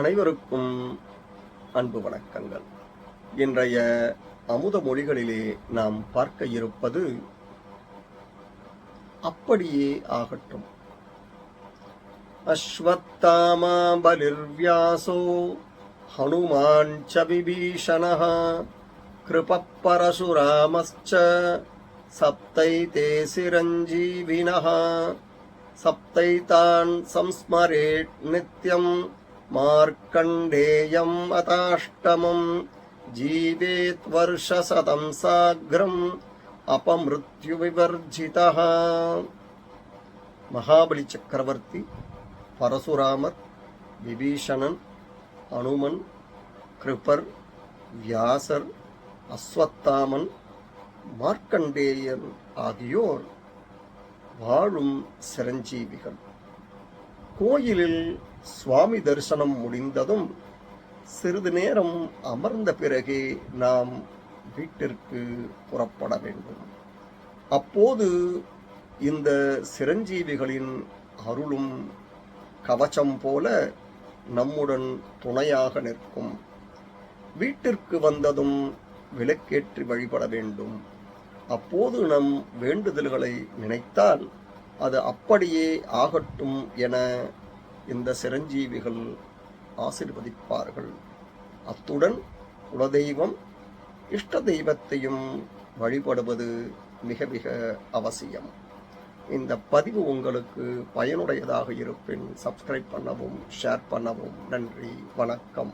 அனைவருக்கும் அன்பு வணக்கங்கள். இன்றைய அமுத மொழிகளிலே நாம் பார்க்க இருப்பது அப்படியே ஆகட்டும். அஸ்வத்தாமா பலிர்வியாசோ ஹனுமான் ச விபீஷணः கிருபः பரசுராமஸ்ச சப்தைதே சிரஞ்சீவினः சப்தைதான் சம்ஸ்மரேத் நித்யம் மார்க்கண்டேயம் அதாஷ்டமம் ஜீவேத் வர்ஷசதம் சாக்ரம் அபமிருத்யு விவர்ஜிதः. மகாபலி சக்கரவர்த்தி, பரசுராமர், விபீஷணன், அனுமன், கிருபர், வியாசர், அஸ்வத்தாமன், மார்க்கண்டேயன் ஆகியோர் வாழும் சிரஞ்சீவிகள். கோயிலில் சுவாமி தரிசனம் முடிந்ததும் சிறிது நேரம் அமர்ந்த பிறகே நாம் வீட்டிற்கு புறப்பட வேண்டும். அப்போது இந்த சிரஞ்சீவிகளின் அருளும் கவசம் போல நம்முடன் துணையாக நிற்கும். வீட்டிற்கு வந்ததும் விளக்கேற்றி வழிபட வேண்டும். அப்போது நம் வேண்டுதல்களை நினைத்தால் அது அப்படியே ஆகட்டும் என இந்த சிரஞ்சீவிகள் ஆசீர்வதிப்பார்கள். அத்துடன் குலதெய்வம், இஷ்ட தெய்வத்தையும் வழிபடுவது மிக மிக அவசியம். இந்த பதிவு உங்களுக்கு பயனுடையதாக இருப்பின் சப்ஸ்கிரைப் பண்ணவும், ஷேர் பண்ணவும். நன்றி, வணக்கம்.